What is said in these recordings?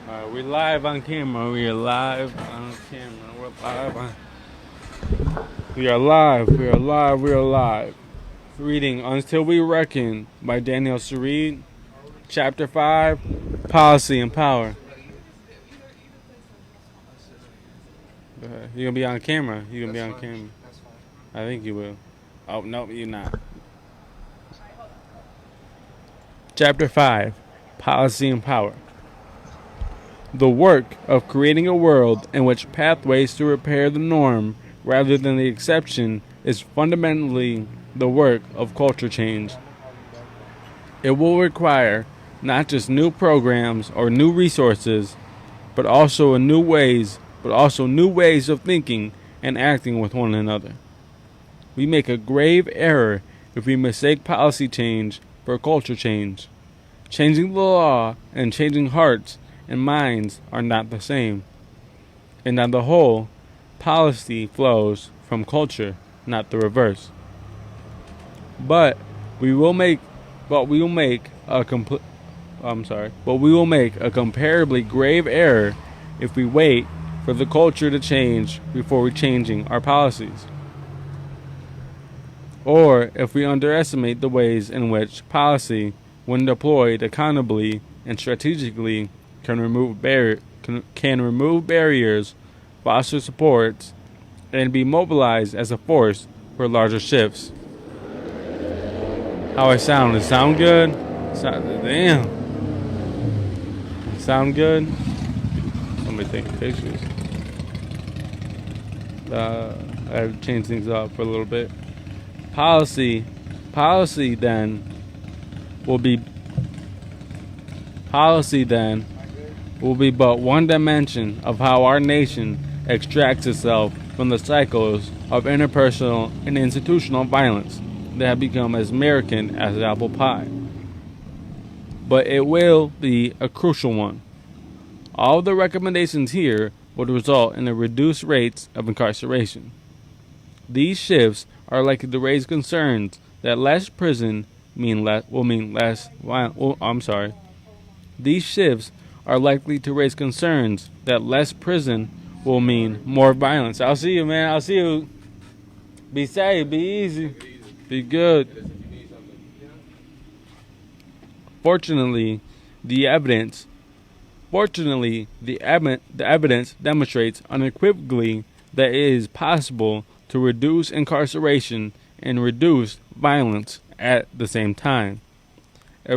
We're live on camera. We are live on camera. We're live on. We are live. We are live. We are live. Reading Until We Reckon by Danielle, Chapter 5, Policy and Power. You're gonna be on camera. You're gonna be on camera. I think you will. Oh no, you're not. Chapter 5, Policy and Power. The work of creating a world in which pathways to repair the norm rather than the exception is fundamentally the work of culture change. It will require not just new programs or new resources, but also new ways of thinking and acting with one another. We make a grave error if we mistake policy change for culture change. Changing the law and changing hearts and minds are not the same. And on the whole, policy flows from culture, not the reverse. But we will make a comparably grave error if we wait for the culture to change before changing our policies. Or if we underestimate the ways in which policy, when deployed accountably and strategically, can remove barriers, foster supports, and be mobilized as a force for larger shifts. How I sound? Does it sound good? Damn. Sound good? Somebody taking pictures. I've changed things up for a little bit. Policy then will be but one dimension of how our nation extracts itself from the cycles of interpersonal and institutional violence that have become as American as apple pie. But it will be a crucial one. All the recommendations here would result in a reduced rates of incarceration. These shifts are likely to raise concerns that less prison will mean less violence. These shifts are likely to raise concerns that less prison will mean more violence. I'll see you, man. I'll see you. Be safe. Be easy. Be good. Fortunately, the evidence demonstrates unequivocally that it is possible to reduce incarceration and reduce violence at the same time. A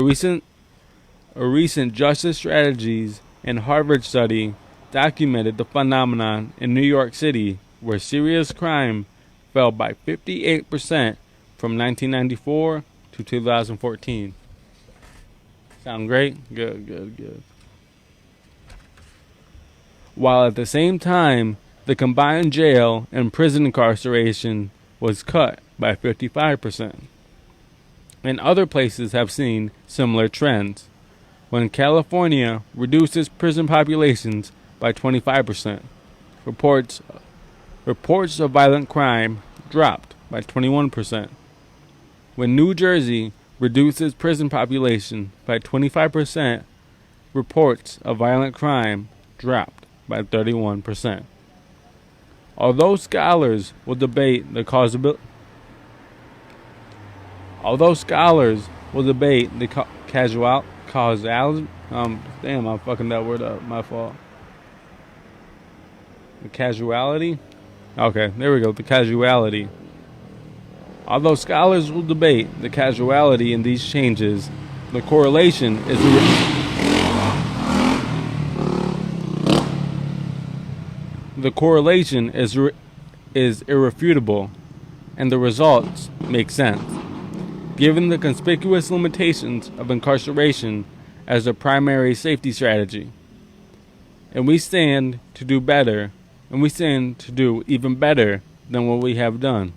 recent Justice Strategies and Harvard study documented the phenomenon in New York City, where serious crime fell by 58% from 1994 to 2014. Sound great? Good. While at the same time, the combined jail and prison incarceration was cut by 55%. And other places have seen similar trends. When California reduced its prison populations by 25%, reports of violent crime dropped by 21%. When New Jersey reduced its prison population by 25%, reports of violent crime dropped by 31%. Although scholars will debate the causality, damn, I'm fucking that word up. My fault. The casuality? Okay, there we go. The casuality. Although scholars will debate the casuality in these changes, the correlation is irrefutable, and the results make sense. Given the conspicuous limitations of incarceration as a primary safety strategy, and we stand to do even better than what we have done.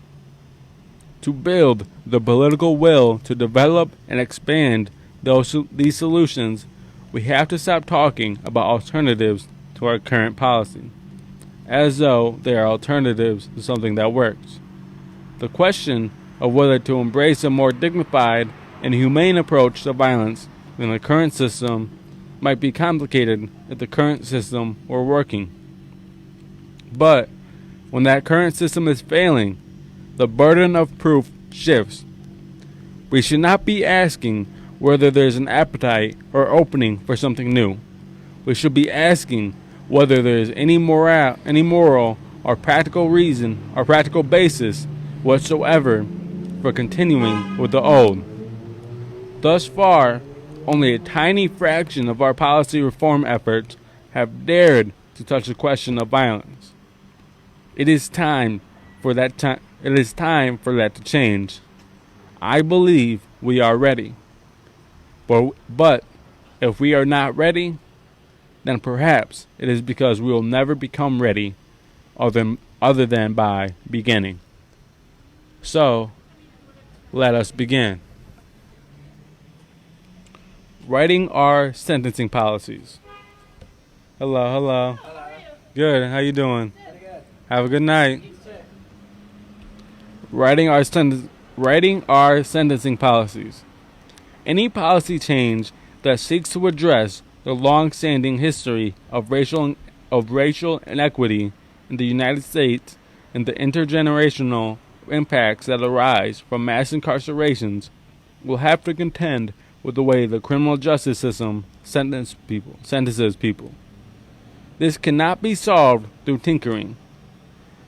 To build the political will to develop and expand these solutions, we have to stop talking about alternatives to our current policy, as though they are alternatives to something that works. The question of whether to embrace a more dignified and humane approach to violence than the current system might be complicated if the current system were working. But when that current system is failing, the burden of proof shifts. We should not be asking whether there's an appetite or opening for something new. We should be asking whether there is any moral or practical reason or practical basis whatsoever for continuing with the old. Thus far, only a tiny fraction of our policy reform efforts have dared to touch the question of violence. It is time for that to change. I believe we are ready. But if we are not ready, then perhaps it is because we will never become ready other than by beginning. So, let us begin. Writing our sentencing policies. Hello. Good. How you doing? Have a good night. Writing our sentencing policies. Any policy change that seeks to address the long-standing history of racial inequity in the United States and the intergenerational impacts that arise from mass incarcerations will have to contend with the way the criminal justice system sentences people. This cannot be solved through tinkering.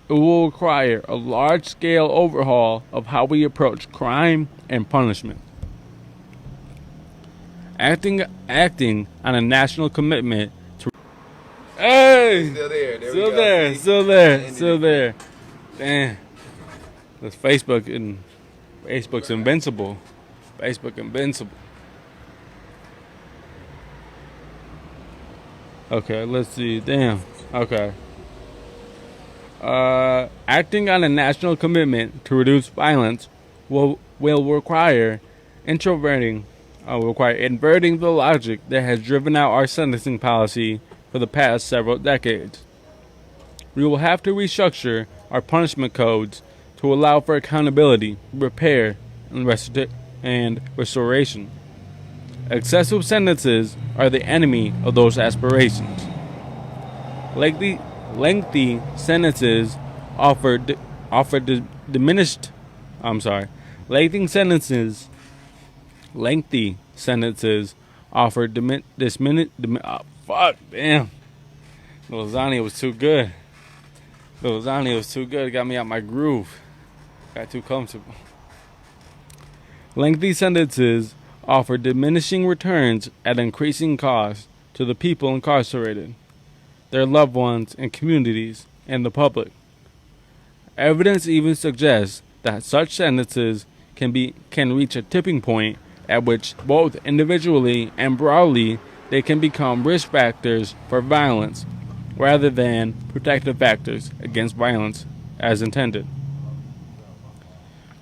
It will require a large-scale overhaul of how we approach crime and punishment. Acting on a national commitment to... Hey! Still there. Damn. That's Facebook's invincible. Okay, let's see. Damn. Okay. Acting on a national commitment to reduce violence will require inverting the logic that has driven out our sentencing policy for the past several decades. We will have to restructure our punishment codes to allow for accountability, repair, and restoration. Excessive sentences are the enemy of those aspirations. Lengthy sentences offer diminished fuck, damn. The lasagna was too good. It got me out my groove. Got too comfortable. Lengthy sentences offer diminishing returns at increasing cost to the people incarcerated, their loved ones and communities, and the public. Evidence even suggests that such sentences can reach a tipping point at which both individually and broadly they can become risk factors for violence rather than protective factors against violence as intended.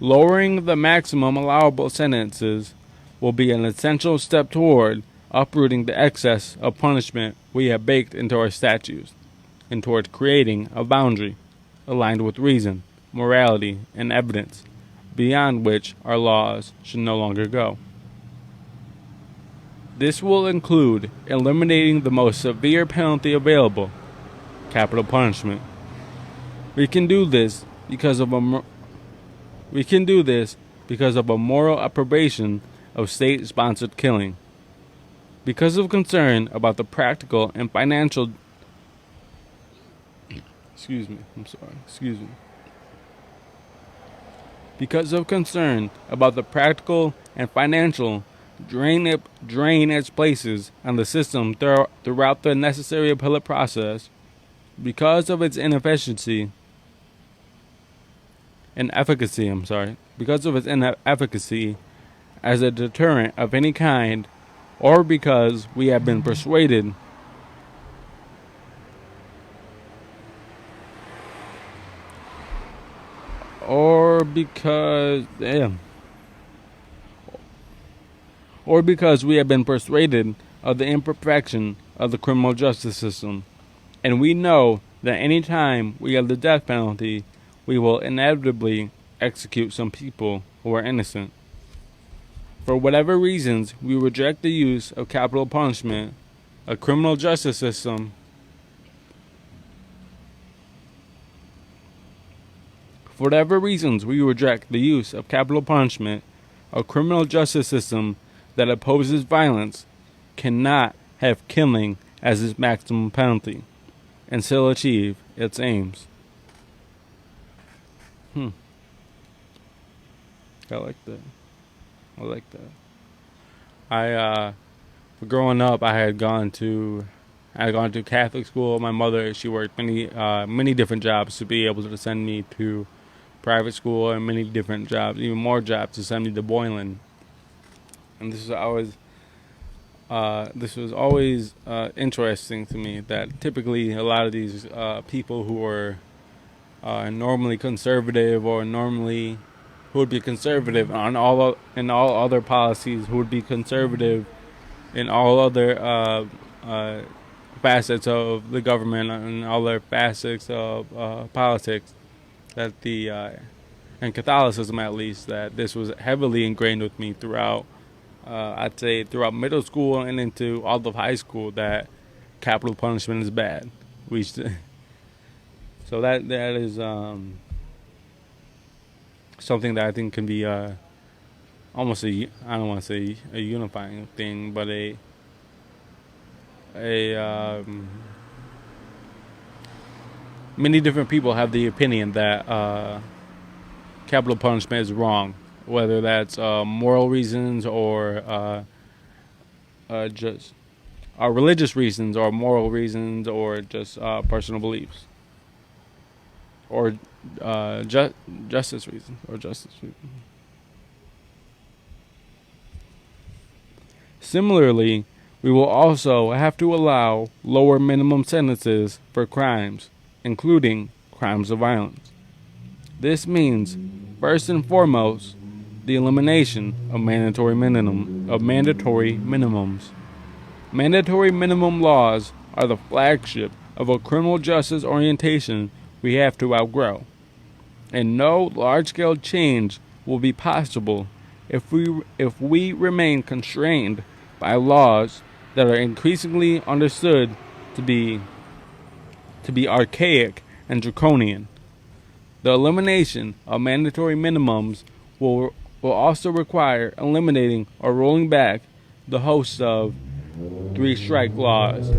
Lowering the maximum allowable sentences will be an essential step toward uprooting the excess of punishment we have baked into our statutes and toward creating a boundary aligned with reason, morality, and evidence beyond which our laws should no longer go. This will include eliminating the most severe penalty available, capital punishment. We can do this because of a moral approbation of state-sponsored killing. Because of concern about the practical and financial Because of concern about the practical and financial drain its places on the system throughout the necessary appellate process, because of its inefficacy as a deterrent of any kind, or because we have been persuaded of the imperfection of the criminal justice system, and we know that any time we have the death penalty, we will inevitably execute some people who are innocent. For whatever reasons we reject the use of capital punishment, A criminal justice system For whatever reasons we reject the use of capital punishment, a criminal justice system that opposes violence cannot have killing as its maximum penalty and still achieve its aims. I like that. I like that. Growing up, I had gone to Catholic school. My mother, she worked many different jobs to be able to send me to private school, and many different jobs, even more jobs to send me to Boylan. And this was always interesting to me that typically a lot of these people who were normally conservative or normally who would be conservative on all other policies, who would be conservative in all other facets of the government and all other facets of politics, that and Catholicism at least, that this was heavily ingrained with me throughout, I'd say throughout middle school and into all of high school, that capital punishment is bad. So that is something that I think can be almost I don't want to say a unifying thing, but many different people have the opinion that capital punishment is wrong, whether that's moral reasons or just religious reasons or moral reasons or just personal beliefs or justice reasons. Similarly, we will also have to allow lower minimum sentences for crimes, including crimes of violence. This means, first and foremost, the elimination of mandatory minimums. Mandatory minimum laws are the flagship of a criminal justice orientation we have to outgrow, and no large-scale change will be possible if we remain constrained by laws that are increasingly understood to be archaic and draconian. The elimination of mandatory minimums will also require eliminating or rolling back the host of three-strike laws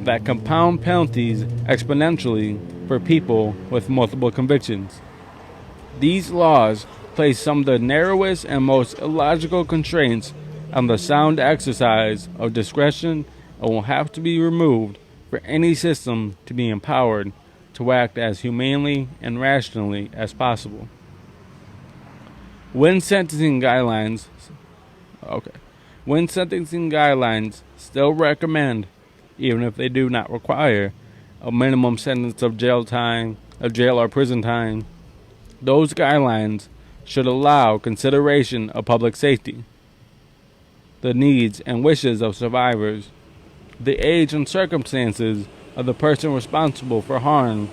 that compound penalties exponentially for people with multiple convictions. These laws place some of the narrowest and most illogical constraints on the sound exercise of discretion and will have to be removed for any system to be empowered to act as humanely and rationally as possible. When sentencing guidelines still recommend, even if they do not require, a minimum sentence of jail or prison time, those guidelines should allow consideration of public safety, the needs and wishes of survivors, the age and circumstances of the person responsible for harm,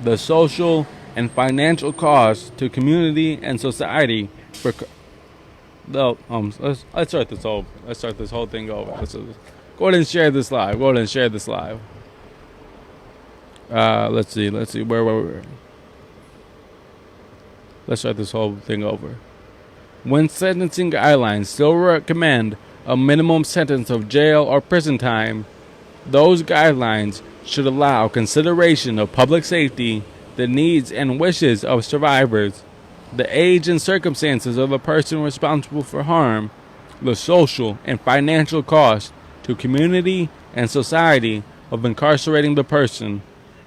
the social and financial costs to community and society for. Let's start this whole thing over. Go ahead and share this live. Let's see. Where were we? Let's start this whole thing over. When sentencing guidelines still recommend a minimum sentence of jail or prison time, those guidelines should allow consideration of public safety, the needs and wishes of survivors, the age and circumstances of the person responsible for harm, the social and financial cost to community and society of incarcerating the person,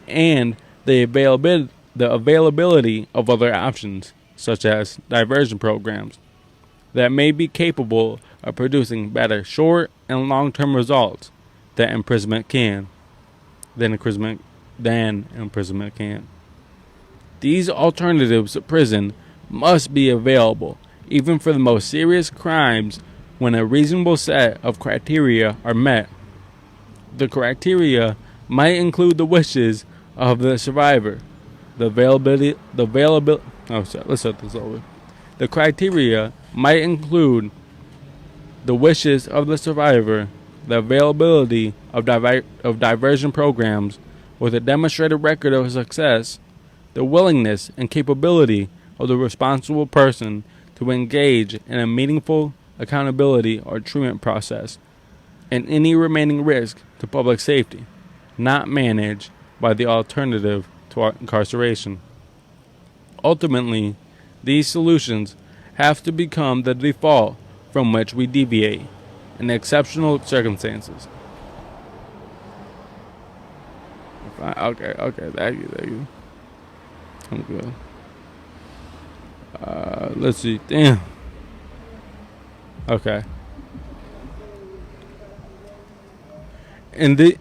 and the availability of other options, such as diversion programs, that may be capable of producing better short and long-term results than imprisonment can. These alternatives to prison must be available, even for the most serious crimes, when a reasonable set of criteria are met. The criteria might include the wishes of the survivor, the criteria might include the wishes of the survivor, the availability of diversion programs with a demonstrated record of success, the willingness and capability of the responsible person to engage in a meaningful accountability or treatment process, and any remaining risk to public safety, not managed by the alternative to incarceration. Ultimately, these solutions have to become the default from which we deviate in exceptional circumstances. Okay, thank you. I'm good. Let's see. Damn. Okay. And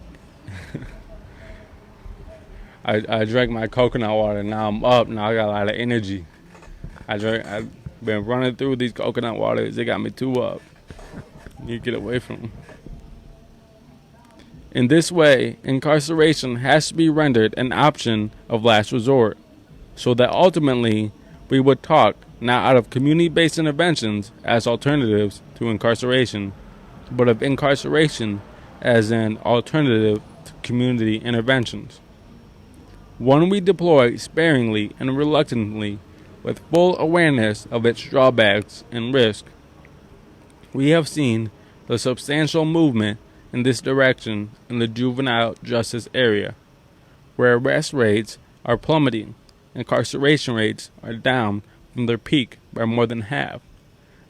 I drank my coconut water. Now I'm up. Now I got a lot of energy. I've been running through these coconut waters. They got me too up. You get away from them. In this way, incarceration has to be rendered an option of last resort, so that ultimately we would talk not out of community-based interventions as alternatives to incarceration, but of incarceration as an alternative to community interventions. One we deploy sparingly and reluctantly, with full awareness of its drawbacks and risk. We have seen the substantial movement in this direction in the juvenile justice area, where arrest rates are plummeting, incarceration rates are down from their peak by more than half,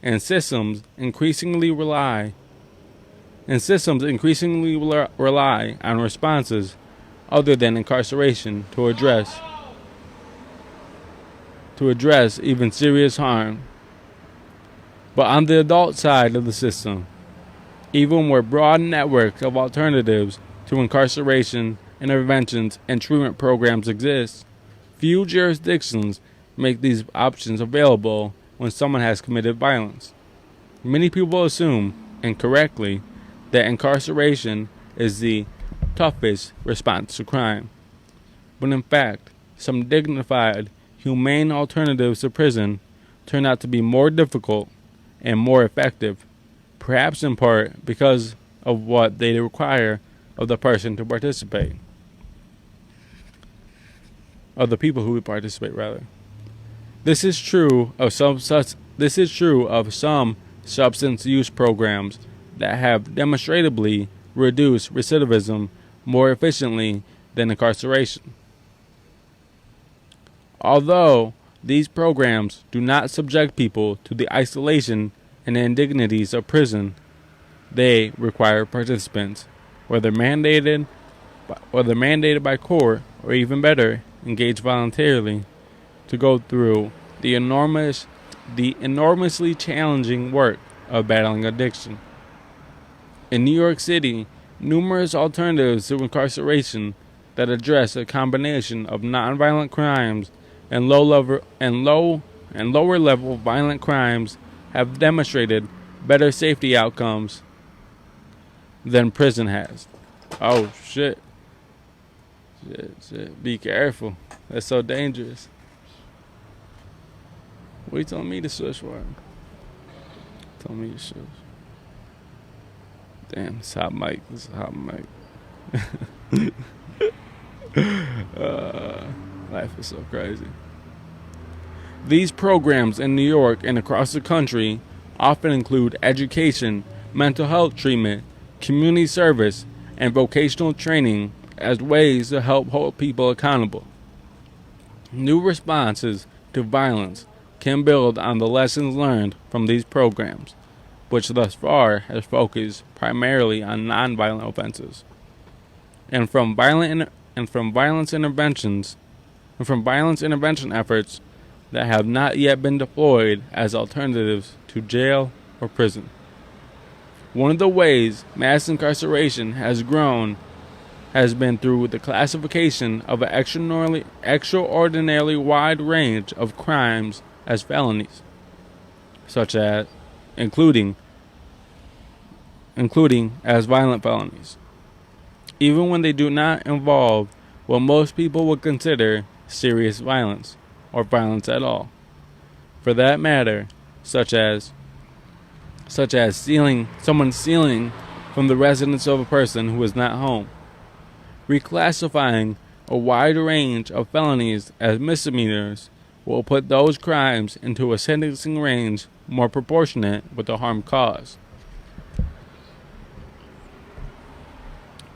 and systems increasingly rely on responses other than incarceration to address even serious harm. But on the adult side of the system, even where broad networks of alternatives to incarceration, interventions, and treatment programs exist, few jurisdictions make these options available when someone has committed violence. Many people assume, and correctly, that incarceration is the toughest response to crime. But in fact, some dignified, humane alternatives to prison turn out to be more difficult and more effective, perhaps in part because of what they require of the person to participate. Of the people who would participate, rather. This is true of some substance use programs that have demonstrably reduced recidivism more efficiently than incarceration. Although these programs do not subject people to the isolation and indignities of prison, they require participants, whether mandated by court or, even better, engaged voluntarily, to go through the enormously challenging work of battling addiction. In New York City, numerous alternatives to incarceration that address a combination of nonviolent crimes and lower level violent crimes have demonstrated better safety outcomes than prison has. Oh shit. Be careful. That's so dangerous. What are you telling me to shush for? Tell me to shush. Damn, this is hot mic. Life is so crazy. These programs in New York and across the country often include education, mental health treatment, community service, and vocational training as ways to help hold people accountable. New responses to violence can build on the lessons learned from these programs, which thus far has focused primarily on nonviolent offenses, and from violence intervention efforts that have not yet been deployed as alternatives to jail or prison. One of the ways mass incarceration has grown has been through the classification of an extraordinarily wide range of crimes as felonies, such as including as violent felonies, even when they do not involve what most people would consider serious violence or violence at all. For that matter, such as such as someone stealing from the residence of a person who is not home. Reclassifying a wide range of felonies as misdemeanors will put those crimes into a sentencing range more proportionate with the harm caused,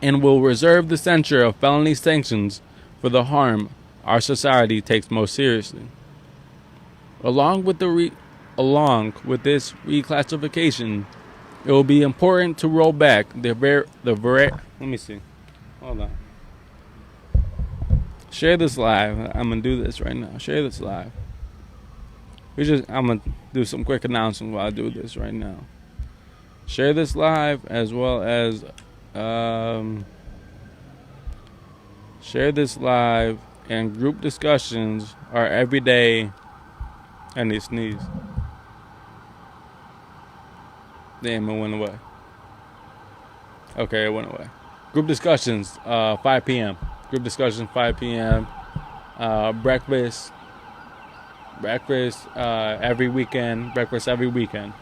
and will reserve the censure of felony sanctions for the harm our society takes most seriously. Along with this reclassification, it will be important to roll back let me see. Hold on. Share this live. I'm gonna do this right now. Share this live. I'm gonna do some quick announcements while I do this right now. Share this live as well as share this live, and group discussions are every day. I need to sneeze. Damn, it went away. Okay, it went away. Group discussions, 5 p.m. Group discussions, 5 p.m. Breakfast every weekend. Breakfast every weekend.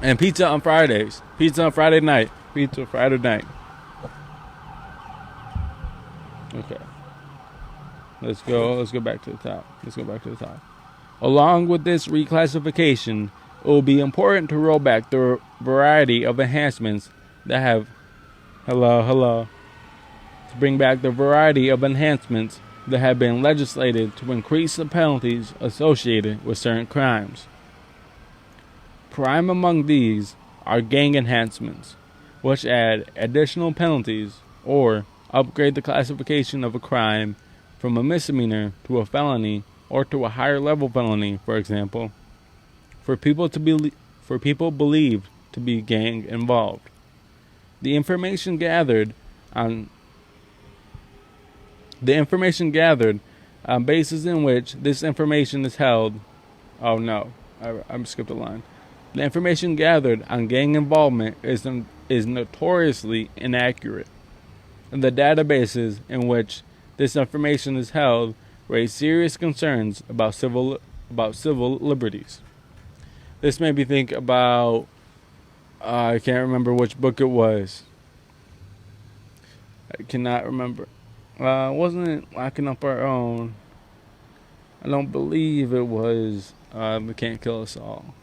And pizza on Fridays. Pizza on Friday night. Pizza Friday night. Okay. Let's go back to the top. Along with this reclassification, it will be important to roll back the variety of enhancements that have bring back the variety of enhancements that have been legislated to increase the penalties associated with certain crimes. Prime among these are gang enhancements, which add additional penalties or upgrade the classification of a crime from a misdemeanor to a felony or to a higher level felony, for example, for people believed to be gang involved. The information gathered on basis in which this information is held. Oh no, I skipped a line. The information gathered on gang involvement is notoriously inaccurate, and the databases in which this information is held raise serious concerns about civil liberties. This made me think about I can't remember which book it was. I cannot remember. Wasn't it Locking Up Our Own? I don't believe it was We Can't Kill Us All.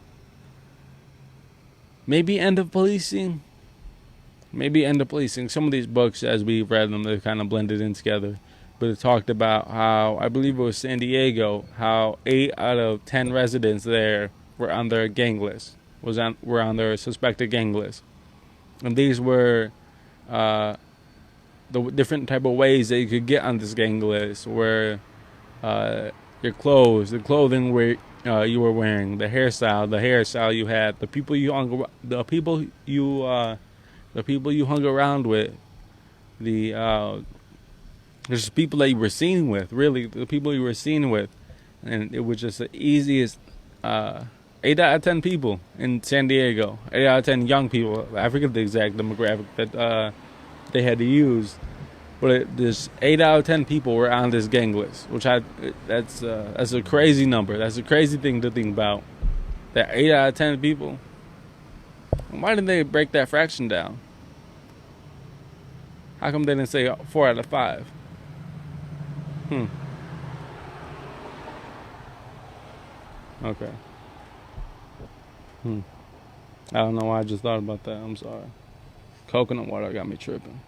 Maybe End of Policing? Some of these books, as we've read them, they're kind of blended in together. But it talked about how, I believe it was San Diego, how 8 out of 10 residents there were on their gang list, were on their suspected gang list. And these were the different type of ways that you could get on this gang list, where your clothes, the clothing where you were wearing, the hairstyle you had, the people you hung around with, just people that you were seen with, really, the people you were seen with. And it was just the easiest 8 out of 10 people in San Diego, 8 out of 10 young people. I forget the exact demographic that they had to use, but this 8 out of 10 people were on this gang list, which that's a crazy number. That's a crazy thing to think about. That 8 out of 10 people. Why didn't they break that fraction down? How come they didn't say 4 out of 5? Okay. I don't know why I just thought about that. I'm sorry. Coconut water got me tripping.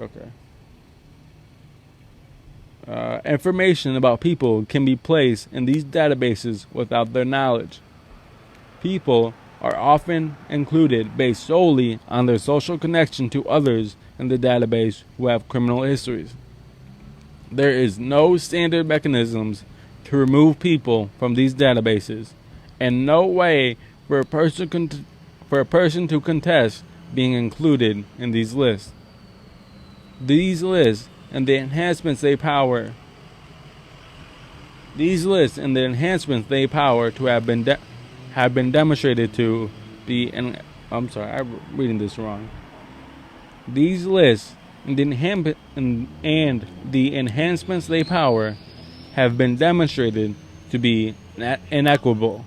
Okay. Information about people can be placed in these databases without their knowledge. People are often included based solely on their social connection to others in the database who have criminal histories. There is no standard mechanisms to remove people from these databases, and no way for a person to contest being included in these lists. These lists and the enhancements they power to have been demonstrated to be. And I'm sorry, I'm reading this wrong. These lists and the enhancements they power have been demonstrated to be inequitable.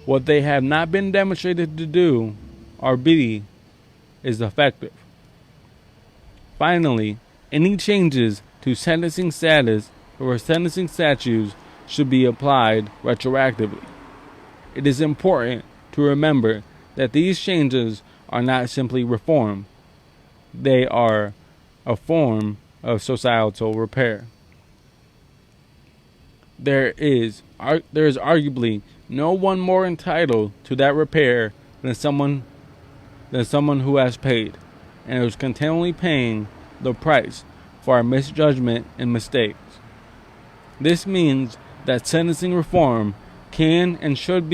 what they have not been demonstrated to do or be is effective. Finally, any changes to sentencing status or sentencing statutes should be applied retroactively. It is important to remember that these changes are not simply reform, they are a form of societal repair. There is arguably no one more entitled to that repair than someone who has paid and is continually paying the price for our misjudgment and mistakes. This means that sentencing reform can and should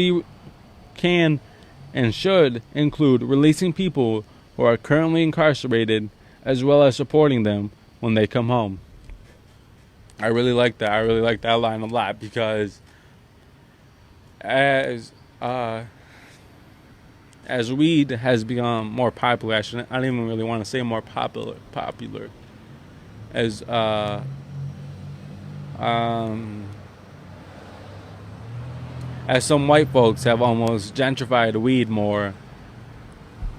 include releasing people who are currently incarcerated, as well as supporting them when they come home. I really like that. I really like that line a lot, because as weed has become more popular, I don't even really want to say more popular. As some white folks have almost gentrified weed more,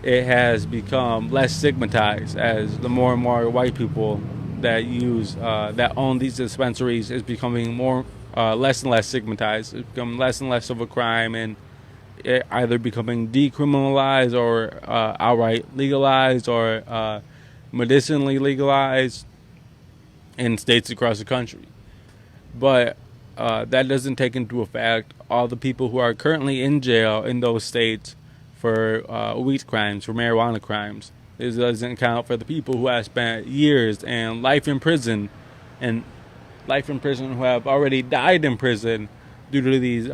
it has become less stigmatized, as the more and more white people that own these dispensaries is becoming less and less stigmatized. It's becoming less and less of a crime, and it either becoming decriminalized or outright legalized or medicinally legalized in states across the country. But that doesn't take into effect all the people who are currently in jail in those states for weed crimes, for marijuana crimes. It doesn't account for the people who have spent years and life in prison who have already died in prison due to these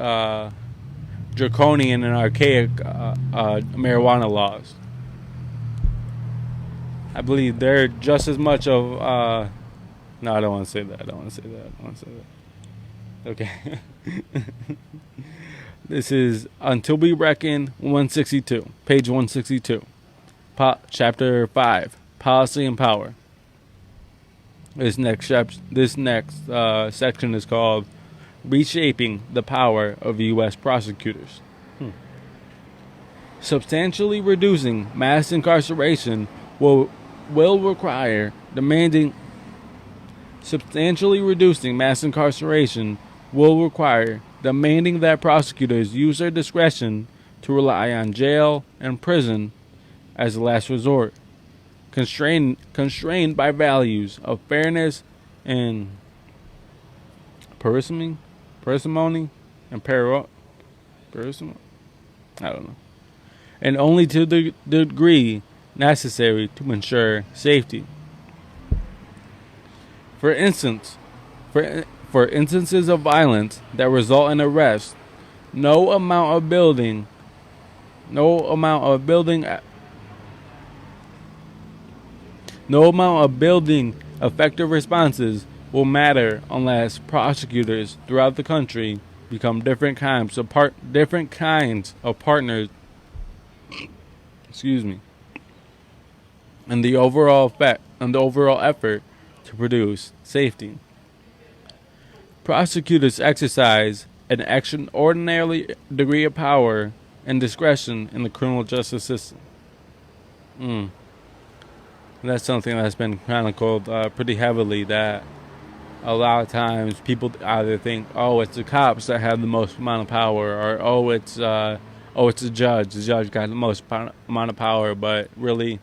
draconian and archaic marijuana laws. I believe they're just as much of... no, I don't want to say that. Okay. This is Until We Reckon 162, page 162. Chapter 5, Policy and Power. This next section is called Reshaping the Power of U.S. Prosecutors. Substantially reducing mass incarceration will require demanding that prosecutors use their discretion to rely on jail and prison as a last resort, constrained by values of fairness and parsimony and parsimony. I don't know. And only to the degree necessary to ensure safety. For instances of violence that result in arrest, no amount of building effective responses will matter unless prosecutors throughout the country become different kinds of partners. And the overall effort to produce safety. Prosecutors exercise an extraordinary degree of power and discretion in the criminal justice system. That's something that's been chronicled pretty heavily, that a lot of times people either think, it's the cops that have the most amount of power, or it's the judge. The judge got the most amount of power, but really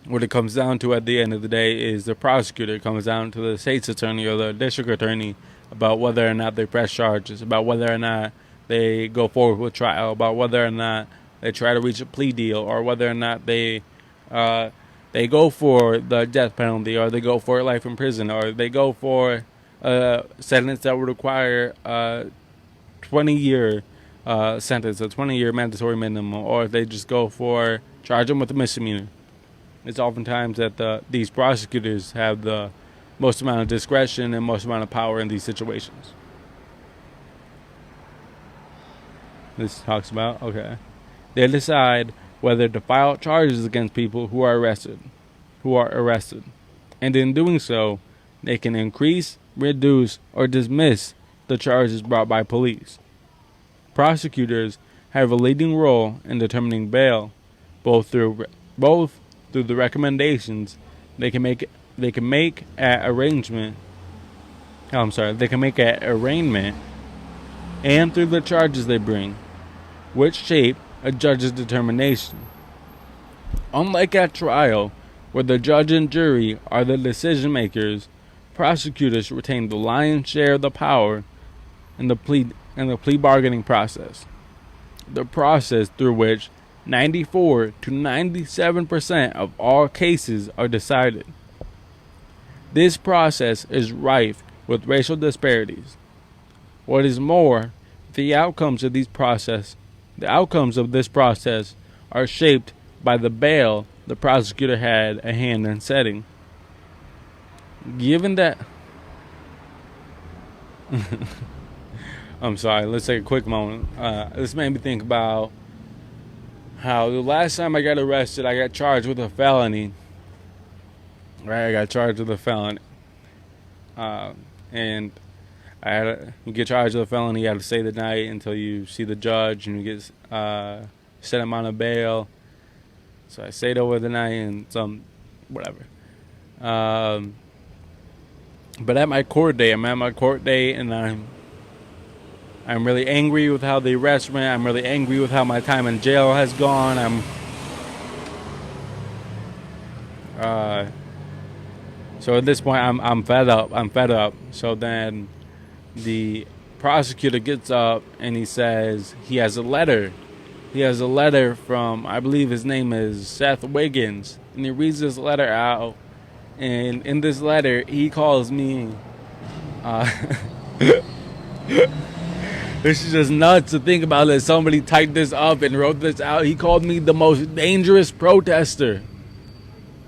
what it comes down to at the end of the day is the prosecutor. It comes down to the state's attorney or the district attorney about whether or not they press charges, about whether or not they go forward with trial, about whether or not they try to reach a plea deal, or whether or not they go for the death penalty, or they go for life in prison, or they go for a sentence that would require a 20-year sentence, a 20-year mandatory minimum, or if they just go for charge them with a misdemeanor. It's oftentimes that these prosecutors have the most amount of discretion and most amount of power in these situations. This talks about, they decide whether to file charges against people who are arrested. And in doing so, they can increase, reduce, or dismiss the charges brought by police. Prosecutors have a leading role in determining bail, both through the recommendations they can make. They can make at arrangement. Oh, I'm sorry. They can make at arraignment, and through the charges they bring, which shape a judge's determination. Unlike at trial, where the judge and jury are the decision makers, prosecutors retain the lion's share of the power in the plea bargaining process. The process through which 94 to 97% of all cases are decided. This process is rife with racial disparities. What is more, the outcomes of this process are shaped by the bail the prosecutor had a hand in setting. Given that I'm sorry, let's take a quick moment. This made me think about how the last time I got arrested, I got charged with a felony. Right, I got charged with a felony. And you get charged with a felony, you have to stay the night until you see the judge and you get set him on a bail. So I stayed over the night and whatever. But I'm at my court date and I'm really angry with how the arrest went. I'm really angry with how my time in jail has gone. So at this point, I'm fed up. So then the prosecutor gets up and he says he has a letter. He has a letter from, I believe his name is Seth Wiggins, and he reads this letter out. And in this letter, he calls me. This is just nuts to think about that somebody typed this up and wrote this out. He called me the most dangerous protester.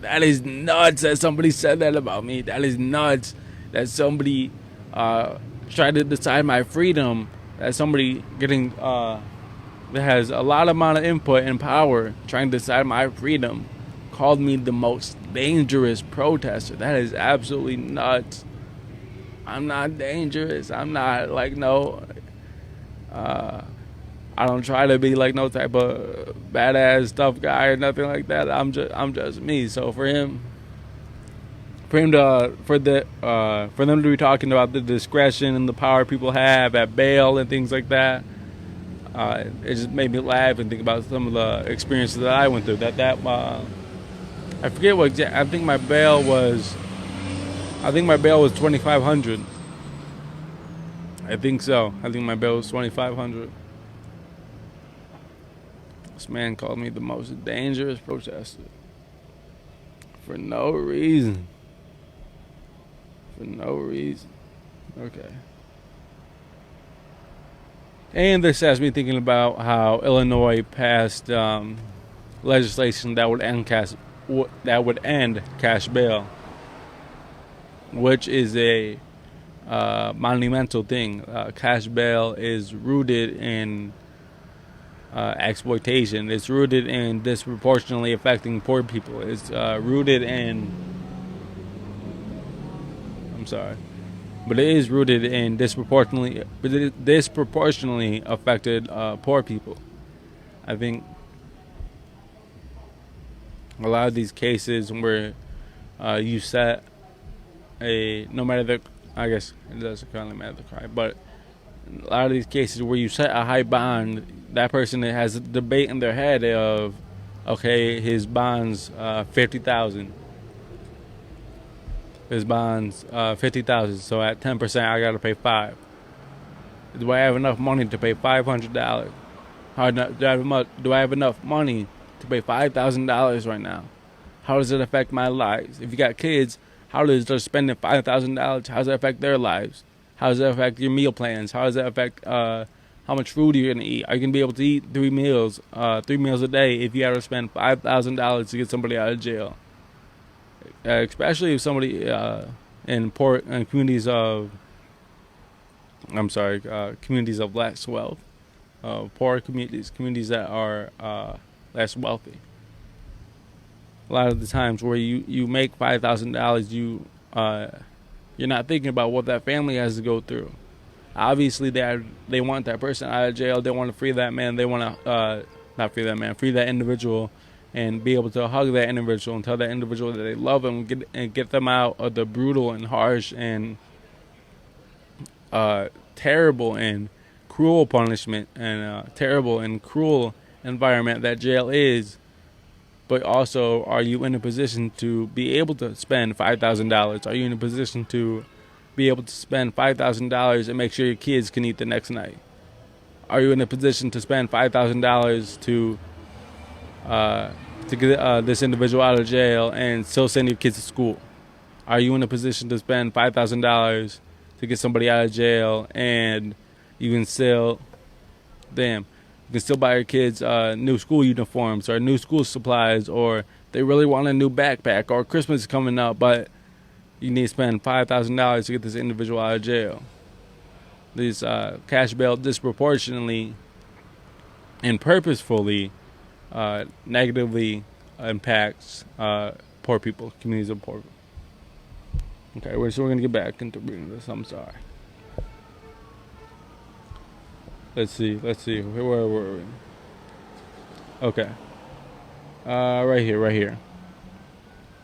That is nuts that somebody said that about me. That is nuts that somebody tried to decide my freedom. That somebody that has a lot amount of input and power trying to decide my freedom called me the most dangerous protester. That is absolutely nuts. I'm not dangerous. I'm not like I don't try to be like no type of badass tough guy or nothing like that. I'm just me. So for them to be talking about the discretion and the power people have at bail and things like that, it just made me laugh and think about some of the experiences that I went through. I forget what exact. I think my bail was $2,500. I think so. I think my bail was $2,500. This man called me the most dangerous protester for no reason. For no reason. Okay. And this has me thinking about how Illinois passed legislation that would end cash bail, which is a monumental thing. Cash bail is rooted in exploitation. It's rooted in disproportionately affecting poor people. It's rooted in. I'm sorry. But it is rooted in disproportionately affected poor people. I think a lot of these cases where you set no matter the, I guess it doesn't currently matter the crime, but a lot of these cases where you set a high bond, that person has a debate in their head of, okay, his bond's $50,000. His bond's $50,000. So at 10%, I gotta pay $5,000. Do I have enough money to pay $500? Do I have enough money to pay $5,000 right now? How does it affect my lives? If you got kids, how does just spending $5,000? How does that affect their lives? How does that affect your meal plans? How does that affect how much food you're gonna eat? Are you gonna be able to eat three meals a day if you have to spend $5,000 to get somebody out of jail? Especially if somebody in communities of, communities of less wealth, poor communities that are less wealthy. A lot of the times where you make $5,000, you're not thinking about what that family has to go through. Obviously, they want that person out of jail. They want to free that man. They want to not free that man, free that individual, and be able to hug that individual and tell that individual that they love them, and get them out of the brutal and harsh and terrible and cruel punishment and terrible and cruel environment that jail is. But also, are you in a position to be able to spend $5,000? Are you in a position to be able to spend $5,000 and make sure your kids can eat the next night? Are you in a position to spend $5,000 to get this individual out of jail and still send your kids to school? Are you in a position to spend $5,000 to get somebody out of jail and you can still, you can still buy your kids new school uniforms or new school supplies, or they really want a new backpack, or Christmas is coming up, but you need to spend $5,000 to get this individual out of jail. These cash bail disproportionately and purposefully negatively impacts poor people, communities of poor people. Okay, so we're going to get back into reading this. I'm sorry. Let's see. Where were we? Okay. Right here.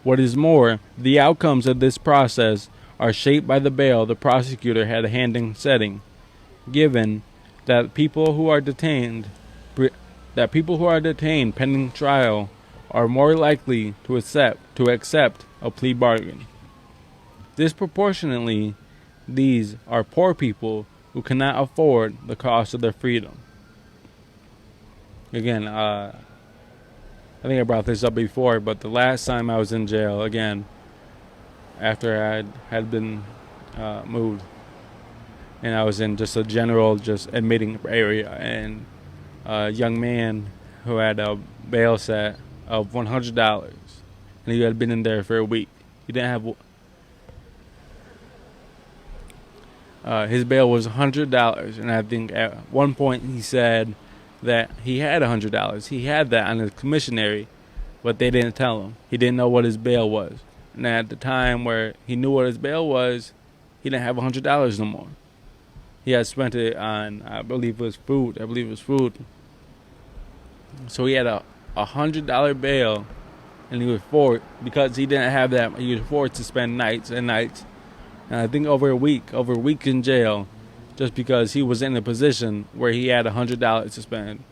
What is more, the outcomes of this process are shaped by the bail the prosecutor had a hand in setting, given that people who are detained pending trial are more likely to accept a plea bargain. Disproportionately, these are poor people who cannot afford the cost of their freedom. Again, I think I brought this up before, but the last time I was in jail, again, after I had been moved, and I was in just a general, just admitting area, and a young man who had a bail set of $100, and he had been in there for a week. He didn't have. His bail was $100, and I think at one point he said that he had $100. He had that on his commissary, but they didn't tell him. He didn't know what his bail was. And at the time where he knew what his bail was, he didn't have $100 no more. He had spent it on, I believe it was food. So he had a $100 bail, and he was forced, because he didn't have that, he was forced to spend nights and nights. And I think over a week in jail, just because he was in a position where he had $100 to spend.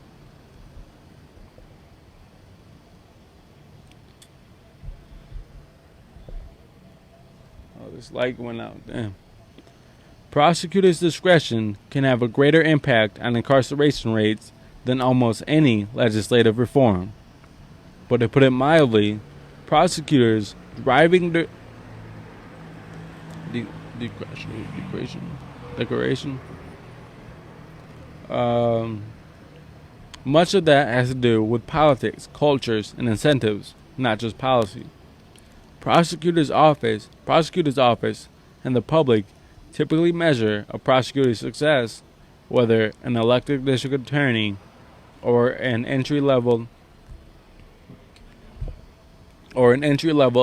Oh, this light went out. Damn. Prosecutors' discretion can have a greater impact on incarceration rates than almost any legislative reform. But to put it mildly, prosecutors driving the declaration. Much of that has to do with politics, cultures, and incentives, not just policy. Prosecutor's office, and the public typically measure a prosecutor's success, whether an elected district attorney or an entry-level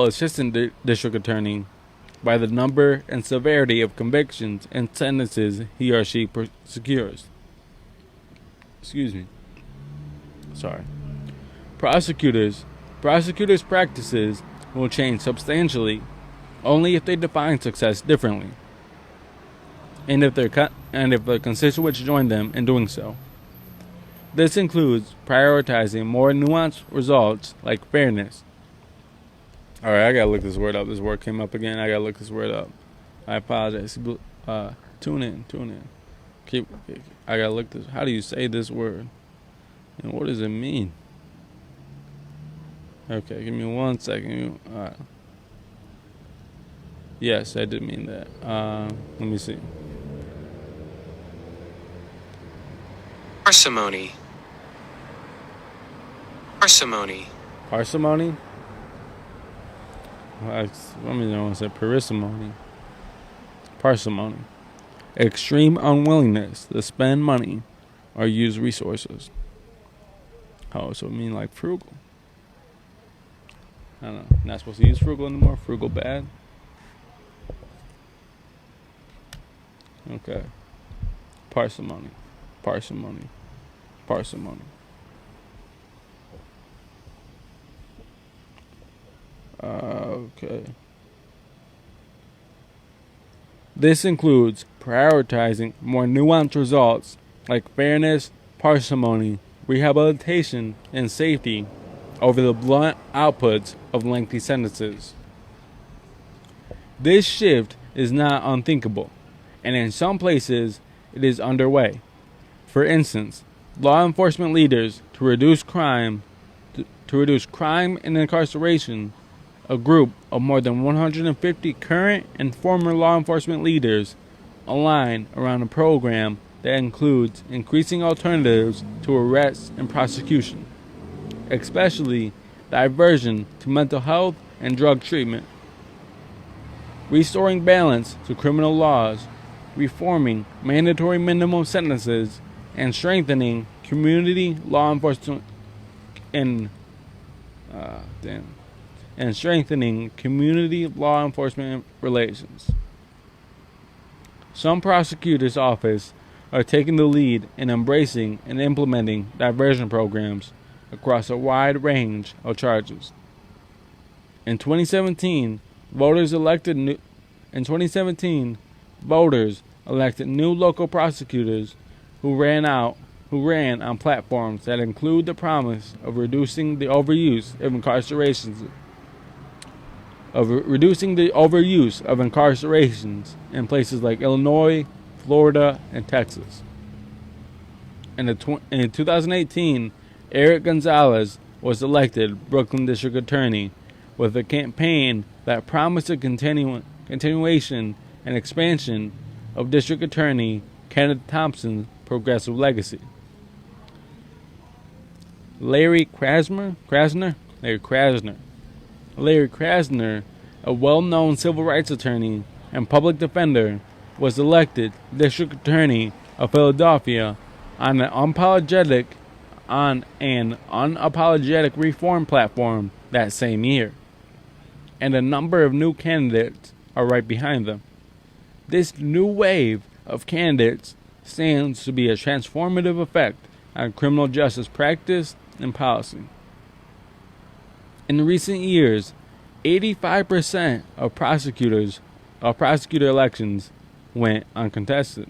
assistant district attorney, by the number and severity of convictions and sentences he or she secures. Prosecutors' practices will change substantially only if they define success differently, and if their constituents join them in doing so. This includes prioritizing more nuanced results like fairness. All right, I gotta look this word up. This word came up again. I gotta look this word up. I apologize. Tune in. I gotta look this. How do you say this word? And what does it mean? Okay, give me 1 second. All right. Yes, I did mean that. Let me see. Parsimony. Parsimony? I want to say parsimony. Parsimony. Extreme unwillingness to spend money or use resources. Oh, so it mean like frugal. I don't know. Not supposed to use frugal anymore? Frugal bad? Okay. parsimony, parsimony, parsimony. Okay. This includes prioritizing more nuanced results like fairness, parsimony, rehabilitation, and safety over the blunt outputs of lengthy sentences. This shift is not unthinkable, and in some places it is underway. For instance, law enforcement leaders to reduce crime and incarceration, a group of more than 150 current and former law enforcement leaders align around a program that includes increasing alternatives to arrest and prosecution, especially diversion to mental health and drug treatment, restoring balance to criminal laws, reforming mandatory minimum sentences, and strengthening community law enforcement and strengthening community law enforcement relations. Some prosecutors' offices are taking the lead in embracing and implementing diversion programs across a wide range of charges. In 2017, voters elected new local prosecutors who ran on platforms that include the promise of reducing the overuse of incarcerations in places like Illinois, Florida, and Texas. In 2018, Eric Gonzalez was elected Brooklyn District Attorney with a campaign that promised a continuation and expansion of District Attorney Kenneth Thompson's progressive legacy. Larry Krasner, a well-known civil rights attorney and public defender, was elected District Attorney of Philadelphia on an unapologetic reform platform that same year, and a number of new candidates are right behind them. This new wave of candidates stands to be a transformative effect on criminal justice practice and policy. In recent years, 85% of prosecutor elections went uncontested.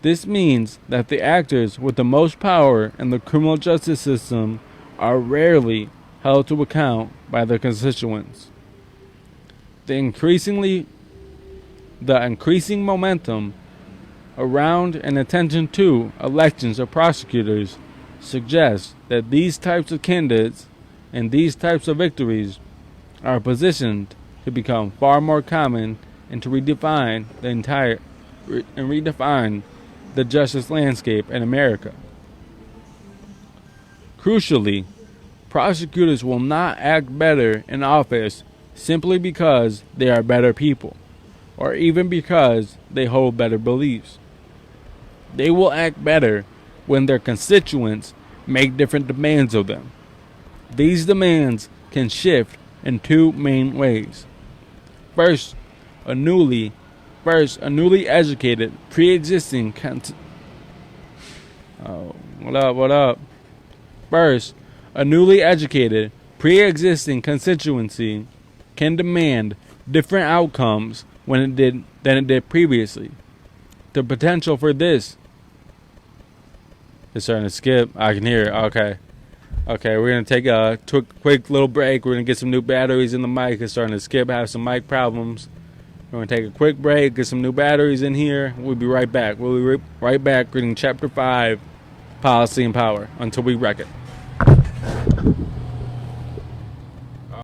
This means that the actors with the most power in the criminal justice system are rarely held to account by their constituents. The increasing momentum around and attention to elections of prosecutors suggests that these types of candidates and these types of victories are positioned to become far more common and to redefine the justice landscape in America. Crucially, prosecutors will not act better in office simply because they are better people, or even because they hold better beliefs. They will act better when their constituents make different demands of them. These demands can shift in two main ways. First, a newly educated, pre-existing constituency can demand different outcomes than it did previously. The potential for this is starting to skip. I can hear it. Okay, we're going to take a quick little break. We're going to get some new batteries in the mic. It's starting to skip, have some mic problems. We're going to take a quick break, get some new batteries in here. We'll be right back. We'll be right back reading Chapter 5, Policy and Power, until we wreck it.